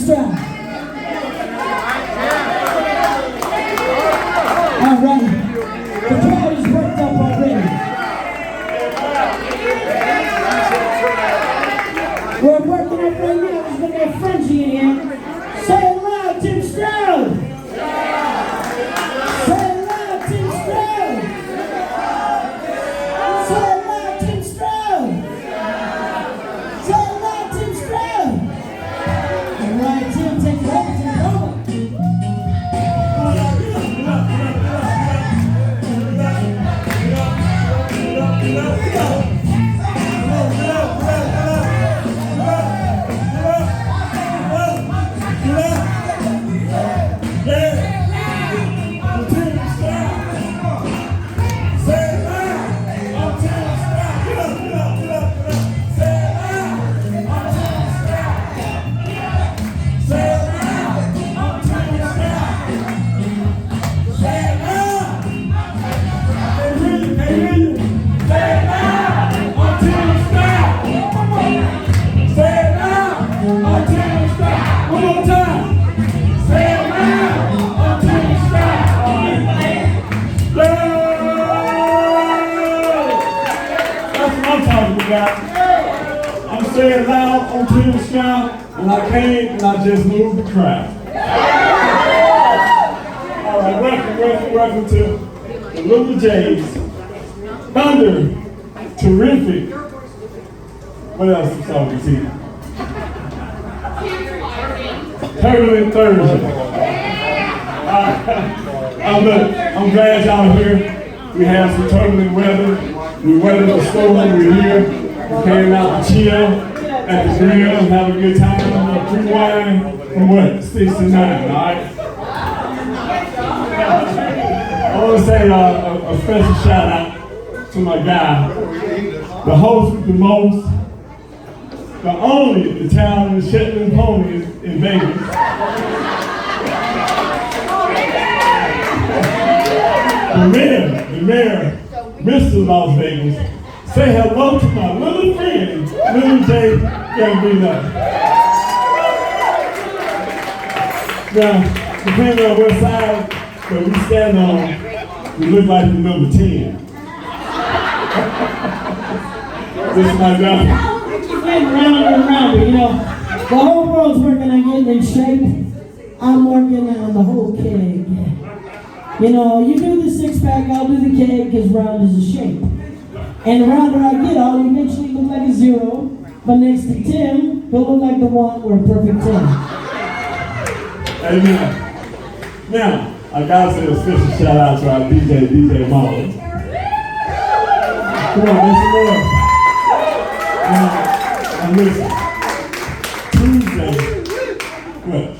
Stroud. All right. The crowd is worked up already. We're working up right now. There's going to be a frenzy in here. Say it loud, Tim Stroud. Say it loud, Tim Stroud. Say it loud, Tim Stroud. Say it loud, Tim Stroud. All right, Tim, take it over, take it over. I'm saying loud on Tim Stroud, and I came and I just moved the crowd. All right, welcome to the Little Jays. Thunder, terrific. What else is on the team? Turbulent Thursday. I'm glad y'all are here. We have some turbulent weather. We weathered the storm. We're here. We came out to chill at the grill and have a good time. Free wine from what? 6 to 9, all right? I want to say a special shout out to my guy, the host with the most, the only Italian Shetland pony in Vegas. The mayor, Mr. Las Vegas. Say hello to my little friend, Little J. Gambino. Now, depending on what side that we stand on, we look like the number 10. This is my guy. Getting rounder and rounder, you know. The whole world's working on getting in shape. I'm working on the whole keg. You know, you do the 6-pack, I'll do the keg, because round is a shape. And the rounder I get, I'll eventually look like a 0, but next to Tim, he'll look like the 1 or a perfect 10. Amen. Now, I gotta say a special shout out to our DJ Marlon. Come on, make some noise. And listen,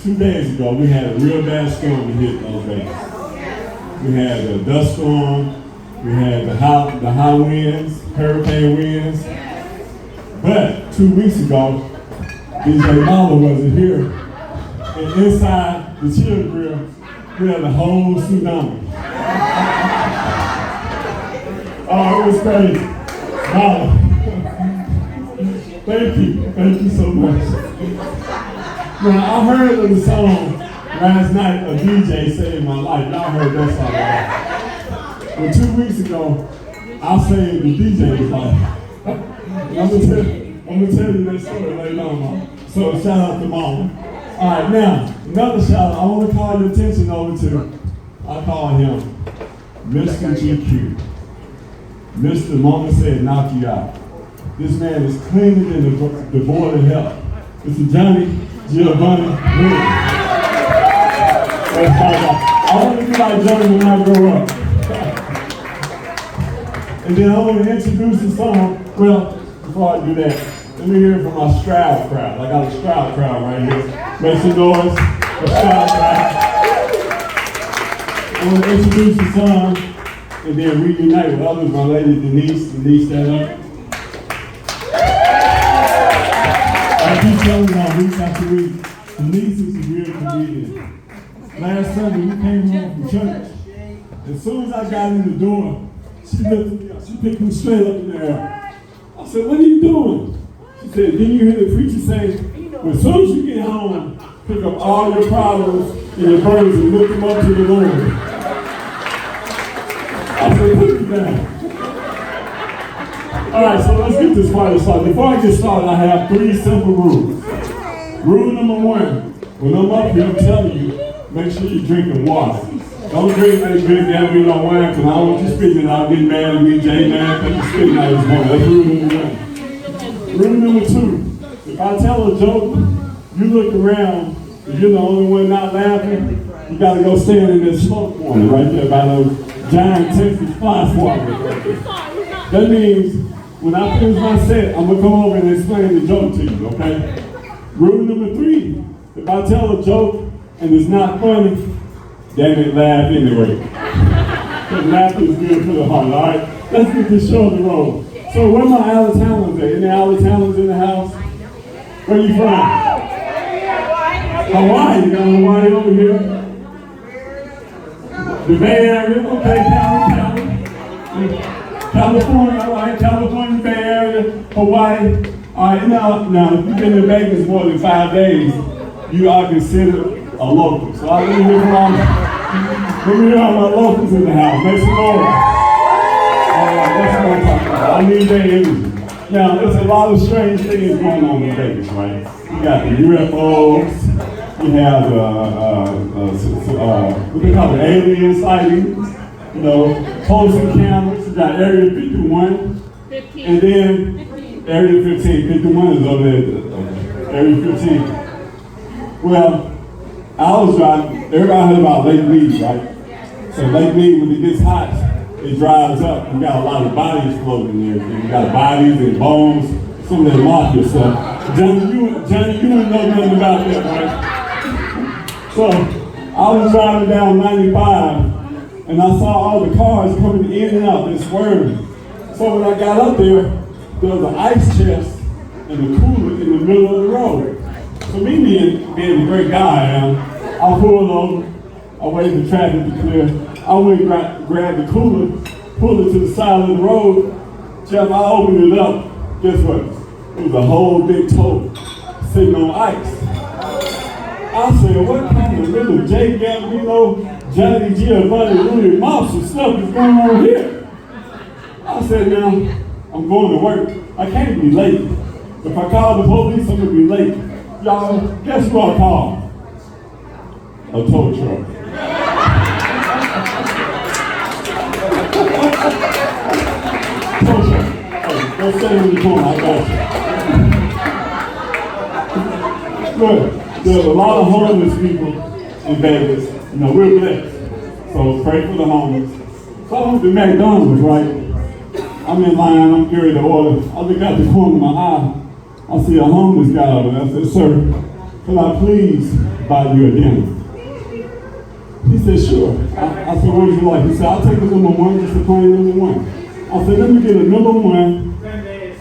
2 days ago, we had a real bad storm that hit Las Vegas. We had a dust storm. We had the high winds, hurricane winds. But 2 weeks ago, DJ Marlon wasn't here. And inside the chill grill, we had a whole tsunami. Oh, it was crazy. Wow. Thank you so much. Now, I heard of the song last night, a DJ saved my life. Y'all heard that song, right? Well, 2 weeks ago, I saved the DJ's life. I'm gonna tell you that story later on. So shout out to Mama. All right, now, another shout out. I want to call your attention over to, I call him Mr. GQ. Mr. Mama said, knock you out. This man is cleaner than the Board of Health. Mr. Johnny Giovanni Williams. I want to be like Johnny when I grow up. And then I want to introduce the song. Well, before I do that, let me hear it from my Stroud crowd. I got a Stroud crowd right here. Make some noise for Stroud crowd. I want to introduce the song and then reunite with others. My lady Denise, stand up. I keep telling y'all week after week, Denise is a real comedian. Last Sunday, we came home from church. As soon as I got in the door, she looked at me up. She picked me straight up in the air. I said, what are you doing? She said, didn't you hear the preacher say, well, as soon as you get home, put pick up all your problems and your burdens and lift them up to the Lord. I said, put me down. All right, so let's get this party started. Before I get started, I have 3 simple rules. Rule number 1, when I'm up here, I'm telling you, make sure you're drinking water. Don't drink that good gambling on wine, because I don't want you spitting out, getting mad at me, Jay, man, because you're spitting out this morning. That's rule number 1. Rule number 2, if I tell a joke, you look around, if you're the only one not laughing, you got to go stand in that smoke corner right there by those giant Texas fly swatters. That means when I finish my set, I'm going to come over and explain the joke to you, okay? Rule number 3, if I tell a joke and it's not funny, damn it, laugh anyway. Because laughter is good for the heart, all right? Let's get this show on the road. So where my out-of-towners at? Any out-of-towners in the house? Where you from? Hawaii. You got Hawaii over here? The Bay Area? Okay, California, all right, California, Bay Area, Hawaii. All right, now, if you've been in Vegas more than 5 days, you are considered a local. So let me hear all my locals in the house. Make some noise. All right, that's what I'm talking about. I need their energy. Now, there's a lot of strange things going on in Vegas, right? You got the UFOs, you have what they call it, alien sightings, you know, close encounters. You got Area 51, and then Area 15. 51 is over there, Area 15. Well, I was driving, everybody heard about Lake Mead, right? So Lake Mead, when it gets hot, it dries up. You got a lot of bodies floating there. You got bodies and bones, some of that mafia stuff. Johnny, you didn't know nothing about that, right? So I was driving down 95, and I saw all the cars coming in and out and swerving. So when I got up there was an ice chest and a cooler in the middle of the road. So me being the great guy I am, I pulled over, I waited for traffic to clear. I went and grabbed the cooler, pulled it to the side of the road. Jeff, I opened it up. Guess what? It was a whole big tote sitting on ice. I said, what kind of little Jay Gambino, Johnny Giovanni, Louis Mobster stuff is going on here? I said, now, I'm going to work. I can't be late. If I call the police, I'm going to be late. Y'all, guess who I called? A tow truck. Tow truck. Hey, go stay in the corner, I got you. Good. There's a lot of homeless people in Vegas. You know, we're blessed. So pray for the homeless. So I went to McDonald's, right? I'm in line, I'm getting ready to order. I look out the corner of my eye. I see a homeless guy over there. I said, sir, can I please buy you a dinner? He said, sure. I said, what would you like? He said, I'll take the number 1, just a plain number 1. I said, let me get a number 1,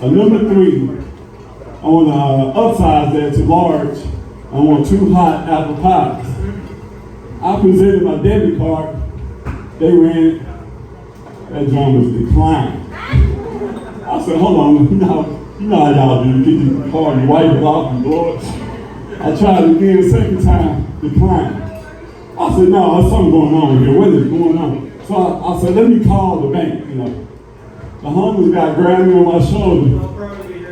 a number 3. I want to upsize that to large. I want 2 hot apple pies. I presented my debit card. They ran it. That drum was declined. I said, hold on, you know how y'all do. You get the card, you wipe it off and blow it. I tried it again the second time, declined. I said, no, there's something going on here. What is going on? So I said, let me call the bank, you know. The homeless guy grabbed me on my shoulder.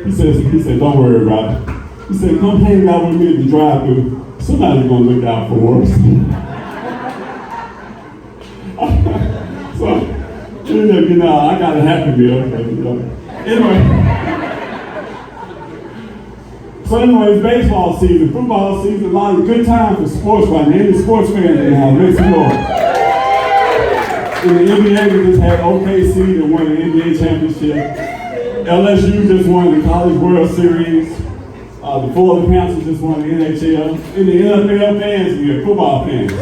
He said, don't worry about it. He said, come hang out with me at the drive-thru. Somebody's gonna look out for us. So, you know, I got a happy meal. Anyway, it's baseball season, football season, a lot of good time for sports right now. Any sports fans in the house, make some noise. In the NBA, we just had OKC that won the NBA championship. LSU just won the College World Series. The Florida Panthers just won the NHL. In the NFL fans, we have football fans.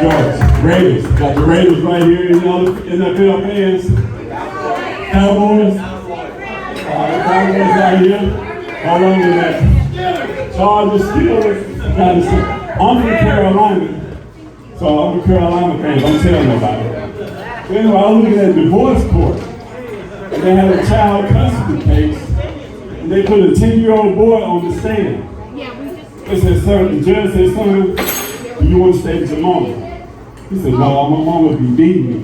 George, Raiders. Got the Raiders right here in the NFL fans. Cowboys. Cowboys right here. How long is that? Chargers, Steelers. I'm from Carolina. So I'm a Carolina fan. Don't tell nobody. So anyway, I was looking at divorce court. And they had a child custody case. And they put a 10-year-old boy on the stand. They said, sir, the judge said, son, do you want to stay with your mama? He said, no, my mama would be beating me.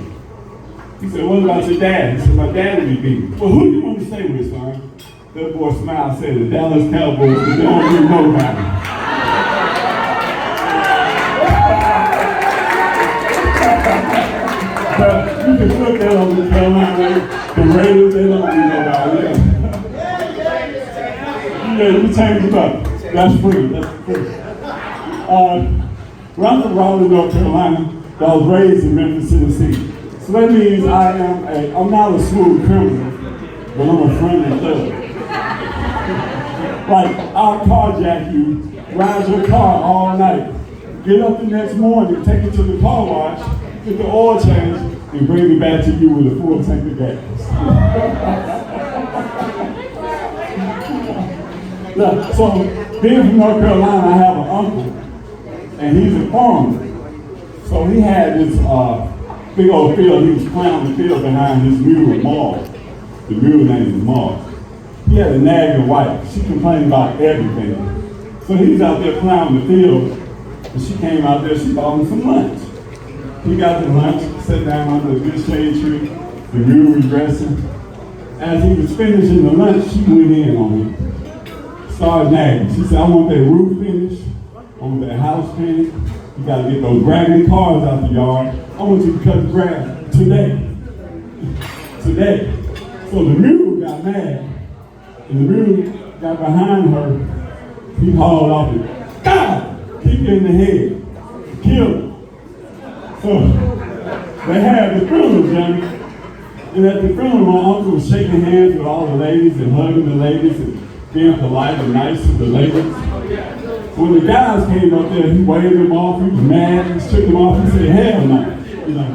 He said, what about your dad? He said, my dad would be beating me. Well, who do you want to stay with, son? That boy smiled and said, the Dallas Cowboys, but they don't really know about it. But you can put that on the Carolina, the Raiders, they don't really know about it. Yeah, let me change it up. That's free. That's free. Well, I'm from Raleigh, North Carolina, but I was raised in Memphis, Tennessee. So that means I'm not a smooth criminal, but I'm a friendly thug. Like, I'll carjack you, ride your car all night, get up the next morning, take it to the car wash, get the oil change, and bring it back to you with a full tank of gas. So, being from North Carolina, I have an uncle, and he's a farmer. So he had this big old field. He was plowing the field behind his mule, Maud. The mule name is Maud. He had a nagging wife. She complained about everything. So he was out there plowing the field, and she came out there. She bought him some lunch. He got the lunch, sat down under a good shade tree. The mule was dressing. As he was finishing the lunch, she went in on him. Started nagging. She said, I want that roof finished. I want that house finished. You got to get those raggedy cars out the yard. I want you to cut the grass today. Today. So the mule got mad. And the mule got behind her. He hauled off it. God! Kicked her in the head. Killed her. So they had the funeral, Johnny. And at the funeral, my uncle was shaking hands with all the ladies and hugging the ladies and being polite and nice to the ladies. When the guys came up there, he waved them off. He was mad. He shook them off. He said, hell no. You know.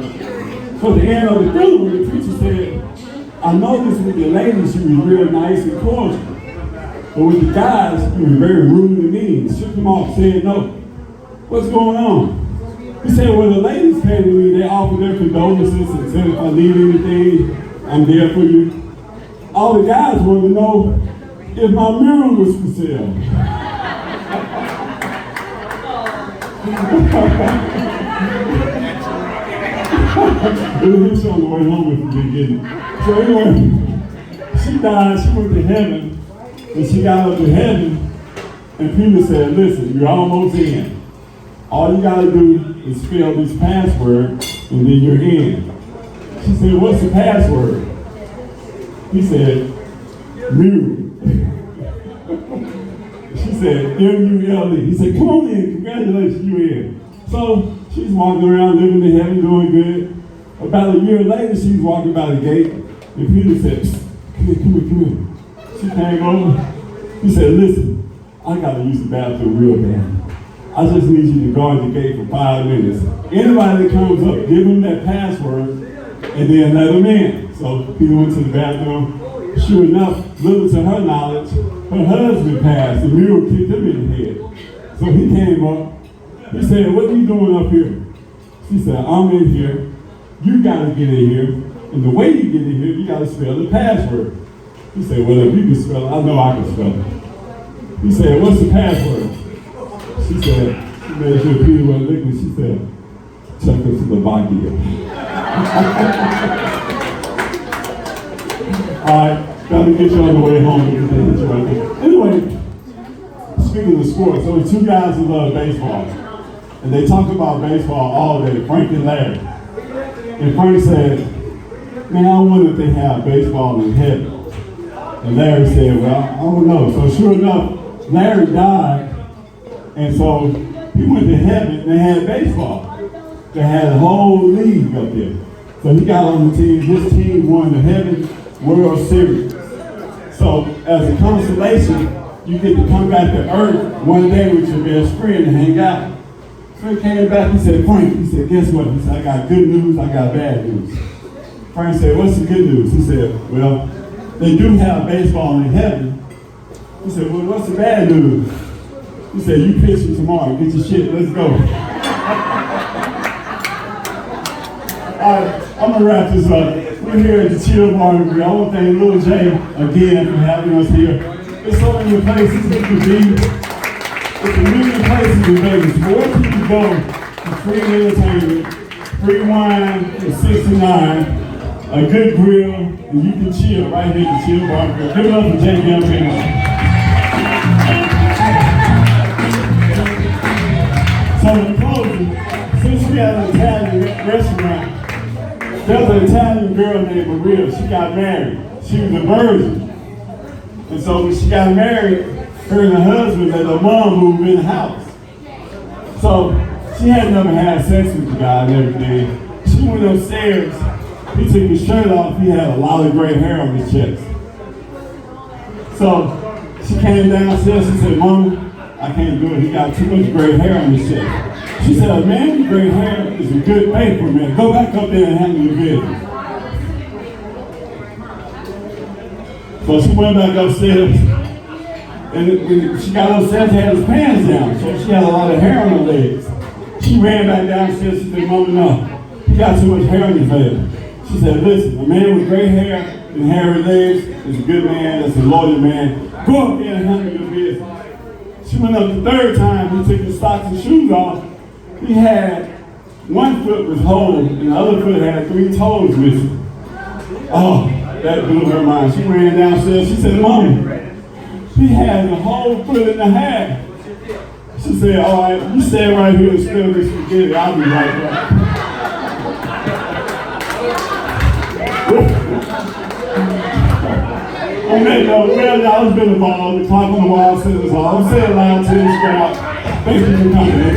So at the end of the funeral, the preacher said, I noticed with the ladies, you was real nice and cordial. But with the guys, you was very rude and mean. Shook them off, said no. What's going on? He said, well, the ladies came to me, they offered their condolences and said, if I need anything, I'm there for you. All the guys wanted to know if my mule was for sale. It was on the way home if you didn't get it. So anyway, she died, she went to heaven, and she got up to heaven, and Peter said, listen, you're almost in. All you gotta do is fill this password, and then you're in. She said, what's the password? He said, mule. She said, M-U-L-E. He said, come on in, congratulations, you in. So she's walking around, living in heaven, doing good. About a year later, she's walking by the gate, and Peter said, come here. She came over. He said, listen, I gotta use the bathroom real bad. I just need you to guard the gate for 5 minutes. Anybody that comes up, give them that password, and then let them in. So Peter went to the bathroom. Sure enough, little to her knowledge, her husband passed, the mule kicked him in the head. So he came up. He said, what are you doing up here? She said, I'm in here. You gotta get in here. And the way you get in here, you gotta spell the password. He said, well, if you can spell it, I know I can spell it. He said, what's the password? She said, she made sure Peter wasn't looking. She said, Czechoslovakia. All right, gotta get you on the way home. Anyway, speaking of sports, there were two guys who love baseball. And they talk about baseball all day, Frank and Larry. And Frank said, man, I wonder if they have baseball in heaven. And Larry said, well, I don't know. So sure enough, Larry died. And so he went to heaven and they had baseball. They had a whole league up there. So he got on the team. His team won the Heaven World Series. So as a consolation, you get to come back to Earth one day with your best friend and hang out. So he came back, he said, Frank, he said, guess what? He said, I got good news, I got bad news. Frank said, what's the good news? He said, well, they do have baseball in heaven. He said, well, what's the bad news? He said, you pitching tomorrow, get your shit, let's go. All right, I'm gonna wrap this up. We're here at the Chill Bar. I want to thank Lil J again for having us here. There's so many places we could be. It's a million places in Vegas. More people go for free entertainment, free wine for $69, a good grill, and you can chill right here at the Chill Bar Grill. Give it up for JBM Pino. So in closing, since we had an Italian restaurant, there was an Italian girl named Maria. She got married. She was a virgin. And so when she got married, her and her husband let her mom move in the house. So she had never had sex with the guy and everything. She went upstairs. He took his shirt off. He had a lot of gray hair on his chest. So she came downstairs. She said, "Mama, I can't do it. He got too much gray hair on his chest." She said, "A man with gray hair is a good thing for me. Go back up there and handle your business." So she went back upstairs. And when she got upstairs, he had his pants down. So she had a lot of hair on her legs. She ran back downstairs. She said, "Mama, no. He got too much hair on his head." She said, "Listen, a man with gray hair and hairy legs is a good man. That's a loyal man. Go up there and handle your business." She went up the third time. He took his socks and shoes off. He had one foot was whole and the other foot had 3 toes missing. Oh, that blew her mind. She ran downstairs. She said, "Mommy, he has a whole foot and a half." She said, "All right, you stay right here and spill this spaghetti. I'll be right back." On that note, well, y'all, it's been a ball. The clock on the wall says it's all. I'm saying loud to this crowd. Thank you for coming.